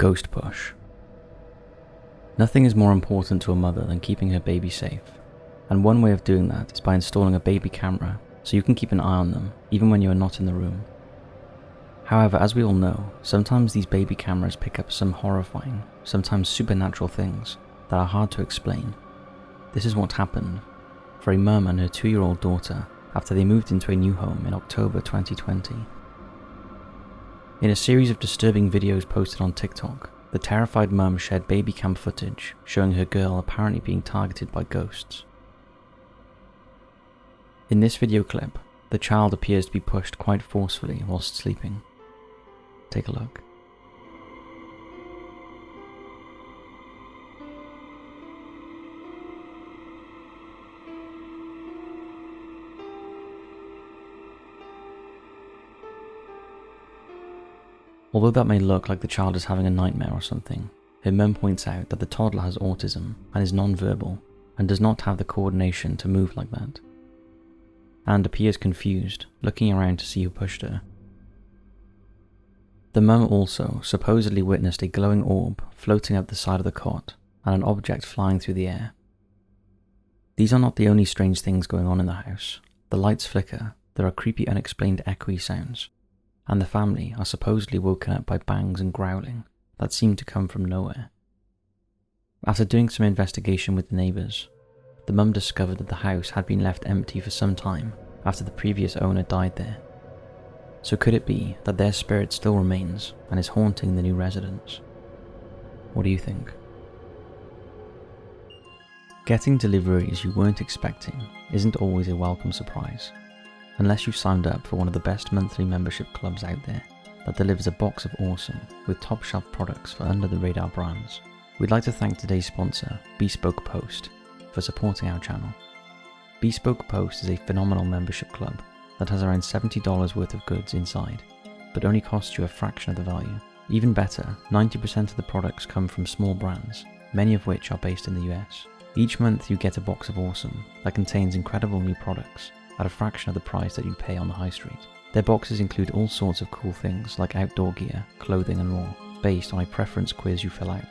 Ghost push. Nothing is more important to a mother than keeping her baby safe, and one way of doing that is by installing a baby camera so you can keep an eye on them even when you are not in the room. However, as we all know, sometimes these baby cameras pick up some horrifying, sometimes supernatural things that are hard to explain. This is what happened for a mum and her 2-year-old daughter after they moved into a new home in October 2020. In a series of disturbing videos posted on TikTok, the terrified mum shared baby cam footage showing her girl apparently being targeted by ghosts. In this video clip, the child appears to be pushed quite forcefully whilst sleeping. Take a look. Although that may look like the child is having a nightmare or something, her mum points out that the toddler has autism and is non-verbal and does not have the coordination to move like that, and appears confused, looking around to see who pushed her. The mum also supposedly witnessed a glowing orb floating up the side of the cot and an object flying through the air. These are not the only strange things going on in the house. The lights flicker, there are creepy unexplained echoey sounds, and the family are supposedly woken up by bangs and growling that seem to come from nowhere. After doing some investigation with the neighbours, the mum discovered that the house had been left empty for some time after the previous owner died there. So could it be that their spirit still remains and is haunting the new residents? What do you think? Getting deliveries you weren't expecting isn't always a welcome surprise, unless you've signed up for one of the best monthly membership clubs out there that delivers a box of awesome with top shelf products for under the radar brands. We'd like to thank today's sponsor, Bespoke Post, for supporting our channel. Bespoke Post is a phenomenal membership club that has around $70 worth of goods inside, but only costs you a fraction of the value. Even better, 90% of the products come from small brands, many of which are based in the US. Each month you get a box of awesome that contains incredible new products at a fraction of the price that you pay on the high street. Their boxes include all sorts of cool things like outdoor gear, clothing and more, based on a preference quiz you fill out.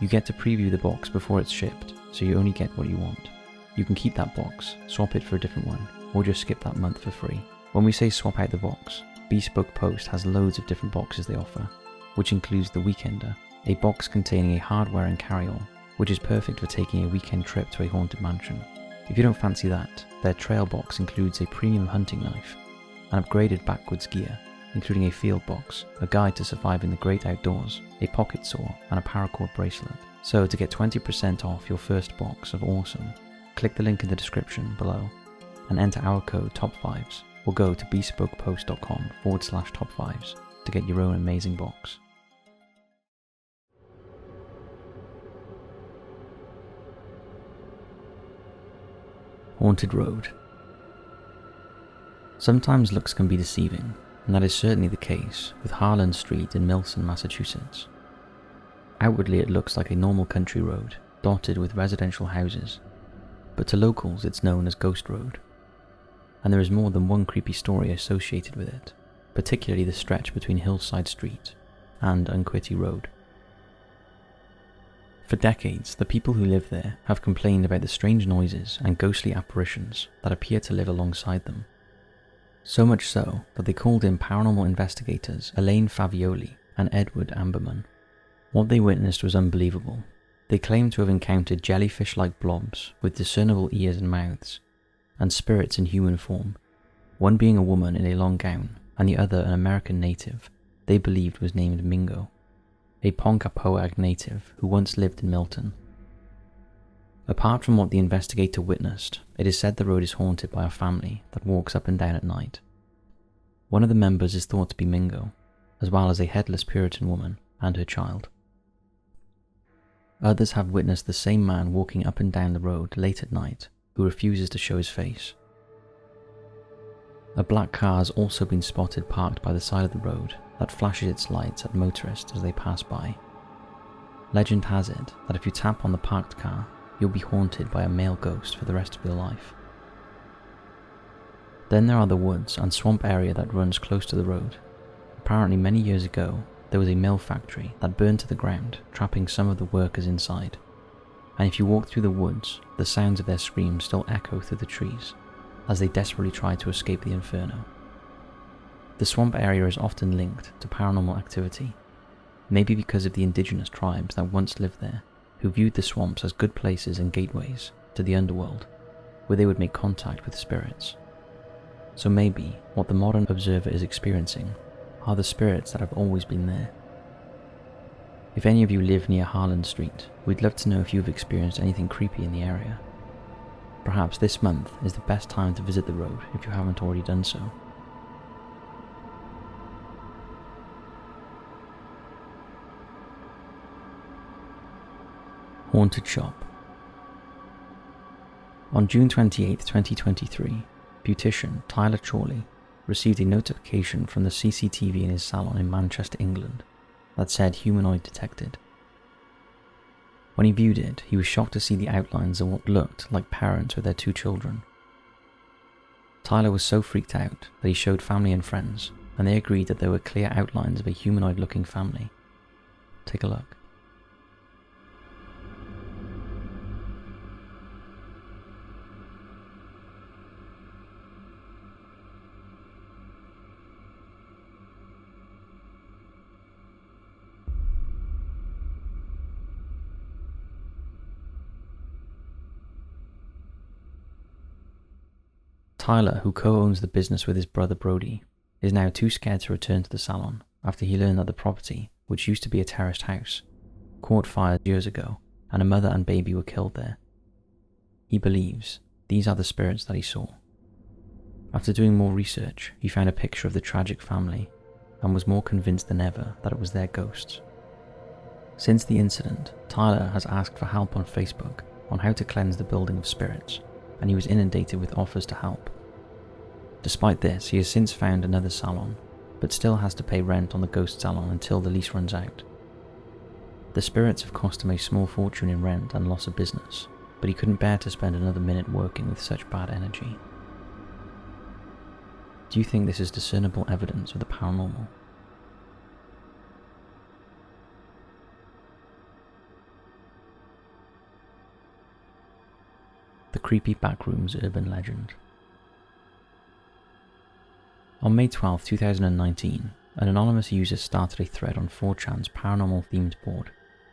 You get to preview the box before it's shipped, so you only get what you want. You can keep that box, swap it for a different one, or just skip that month for free. When we say swap out the box, Bespoke Post has loads of different boxes they offer, which includes the Weekender, a box containing a hardware and carry-on, which is perfect for taking a weekend trip to a haunted mansion. If you don't fancy that, their trail box includes a premium hunting knife, an upgraded backwards gear, including a field box, a guide to surviving the great outdoors, a pocket saw, and a paracord bracelet. So to get 20% off your first box of awesome, click the link in the description below and enter our code TOP5s, or go to bespokepost.com/top5s to get your own amazing box. Haunted Road. Sometimes looks can be deceiving, and that is certainly the case with Harlan Street in Milton, Massachusetts. Outwardly it looks like a normal country road, dotted with residential houses, but to locals it's known as Ghost Road. And there is more than one creepy story associated with it, particularly the stretch between Hillside Street and Unquity Road. For decades, the people who live there have complained about the strange noises and ghostly apparitions that appear to live alongside them. So much so that they called in paranormal investigators Elaine Favioli and Edward Amberman. What they witnessed was unbelievable. They claimed to have encountered jellyfish-like blobs with discernible ears and mouths, and spirits in human form, one being a woman in a long gown and the other an American native they believed was named Mingo, a Ponkapoag native who once lived in Milton. Apart from what the investigator witnessed, it is said the road is haunted by a family that walks up and down at night. One of the members is thought to be Mingo, as well as a headless Puritan woman and her child. Others have witnessed the same man walking up and down the road late at night who refuses to show his face. A black car has also been spotted parked by the side of the road that flashes its lights at motorists as they pass by. Legend has it that if you tap on the parked car, you'll be haunted by a male ghost for the rest of your life. Then there are the woods and swamp area that runs close to the road. Apparently many years ago, there was a mill factory that burned to the ground, trapping some of the workers inside. And if you walk through the woods, the sounds of their screams still echo through the trees as they desperately try to escape the inferno. The swamp area is often linked to paranormal activity, maybe because of the indigenous tribes that once lived there, who viewed the swamps as good places and gateways to the underworld, where they would make contact with spirits. So maybe what the modern observer is experiencing are the spirits that have always been there. If any of you live near Harlan Street, we'd love to know if you've experienced anything creepy in the area. Perhaps this month is the best time to visit the road if you haven't already done so. Haunted Shop. On June 28, 2023, beautician Tyler Chorley received a notification from the CCTV in his salon in Manchester, England, that said humanoid detected. When he viewed it, he was shocked to see the outlines of what looked like parents with their 2 children. Tyler was so freaked out that he showed family and friends, and they agreed that there were clear outlines of a humanoid-looking family. Take a look. Tyler, who co-owns the business with his brother Brody, is now too scared to return to the salon after he learned that the property, which used to be a terraced house, caught fire years ago and a mother and baby were killed there. He believes these are the spirits that he saw. After doing more research, he found a picture of the tragic family and was more convinced than ever that it was their ghosts. Since the incident, Tyler has asked for help on Facebook on how to cleanse the building of spirits, and he was inundated with offers to help. Despite this, he has since found another salon, but still has to pay rent on the ghost salon until the lease runs out. The spirits have cost him a small fortune in rent and loss of business, but he couldn't bear to spend another minute working with such bad energy. Do you think this is discernible evidence of the paranormal? The creepy Backrooms urban legend. On May 12, 2019, an anonymous user started a thread on 4chan's paranormal themed board,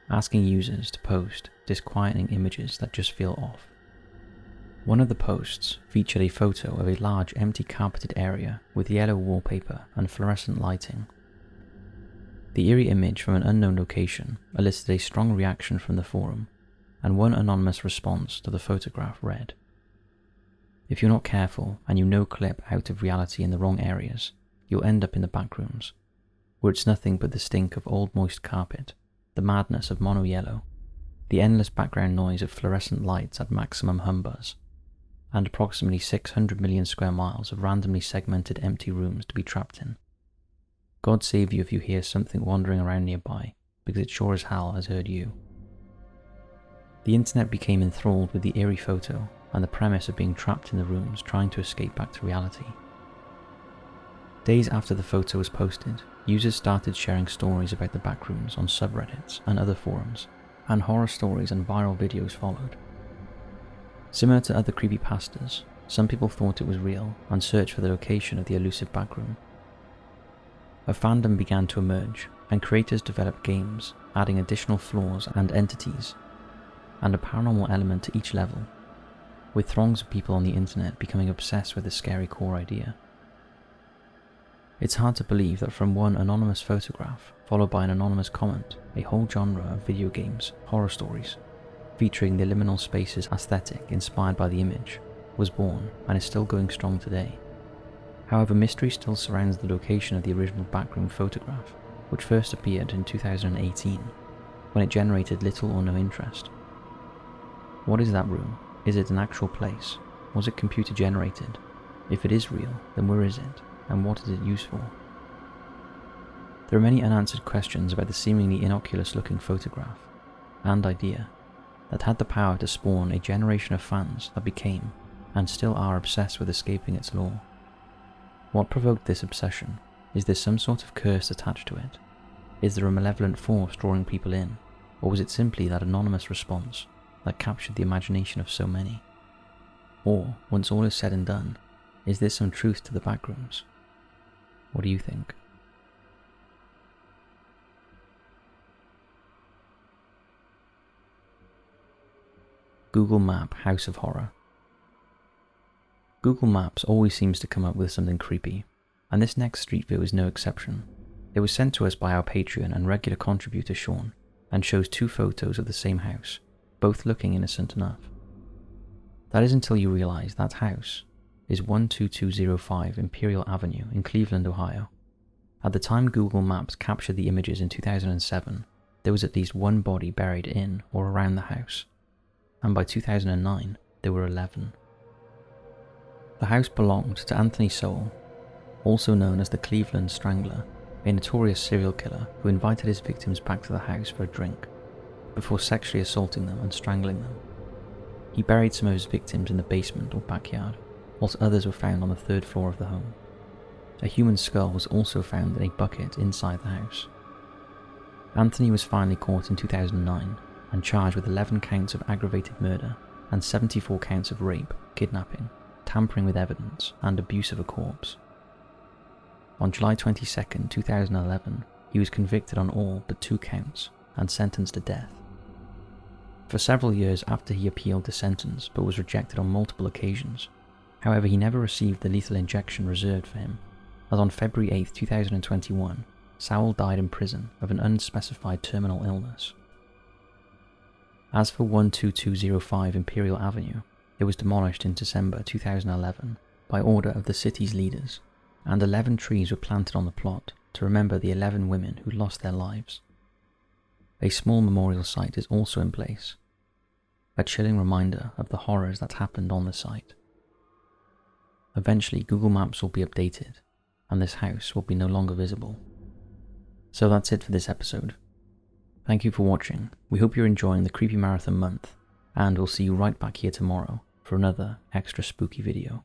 asking users to post disquieting images that just feel off. One of the posts featured a photo of a large empty carpeted area with yellow wallpaper and fluorescent lighting. The eerie image from an unknown location elicited a strong reaction from the forum, and one anonymous response to the photograph read, "If you're not careful and you no-clip out of reality in the wrong areas, you'll end up in the backrooms, where it's nothing but the stink of old moist carpet, the madness of mono yellow, the endless background noise of fluorescent lights at maximum hum buzz, and approximately 600 million square miles of randomly segmented empty rooms to be trapped in. God save you if you hear something wandering around nearby, because it sure as hell has heard you." The internet became enthralled with the eerie photo and the premise of being trapped in the rooms trying to escape back to reality. Days after the photo was posted, users started sharing stories about the backrooms on subreddits and other forums, and horror stories and viral videos followed. Similar to other creepypastas, some people thought it was real and searched for the location of the elusive backroom. A fandom began to emerge, and creators developed games, adding additional floors and entities, and a paranormal element to each level, with throngs of people on the internet becoming obsessed with the scary core idea. It's hard to believe that from one anonymous photograph, followed by an anonymous comment, a whole genre of video games, horror stories, featuring the liminal spaces aesthetic inspired by the image, was born and is still going strong today. However, mystery still surrounds the location of the original backroom photograph, which first appeared in 2018, when it generated little or no interest. What is that room? Is it an actual place? Was it computer generated? If it is real, then where is it, and what is it used for? There are many unanswered questions about the seemingly innocuous looking photograph and idea that had the power to spawn a generation of fans that became, and still are, obsessed with escaping its lore. What provoked this obsession? Is there some sort of curse attached to it? Is there a malevolent force drawing people in, or was it simply that anonymous response that captured the imagination of so many? Or, once all is said and done, is there some truth to the Backrooms? What do you think? Google Map House of Horror. Google Maps always seems to come up with something creepy, and this next street view is no exception. It was sent to us by our Patreon and regular contributor Sean, and shows 2 photos of the same house, both looking innocent enough. That is until you realise that house is 12205 Imperial Avenue in Cleveland, Ohio. At the time Google Maps captured the images in 2007, there was at least 1 body buried in or around the house, and by 2009 there were 11. The house belonged to Anthony Sowell, also known as the Cleveland Strangler, a notorious serial killer who invited his victims back to the house for a drink, before sexually assaulting them and strangling them. He buried some of his victims in the basement or backyard, whilst others were found on the 3rd floor of the home. A human skull was also found in a bucket inside the house. Anthony was finally caught in 2009 and charged with 11 counts of aggravated murder and 74 counts of rape, kidnapping, tampering with evidence, and abuse of a corpse. On July 22, 2011, he was convicted on all but 2 counts and sentenced to death. For several years after he appealed the sentence but was rejected on multiple occasions. However, he never received the lethal injection reserved for him, as on February 8, 2021, Sowell died in prison of an unspecified terminal illness. As for 12205 Imperial Avenue, it was demolished in December 2011 by order of the city's leaders, and 11 trees were planted on the plot to remember the 11 women who lost their lives. A small memorial site is also in place, a chilling reminder of the horrors that happened on the site. Eventually, Google Maps will be updated, and this house will be no longer visible. So that's it for this episode. Thank you for watching. We hope you're enjoying the Creepy Marathon month, and we'll see you right back here tomorrow for another extra spooky video.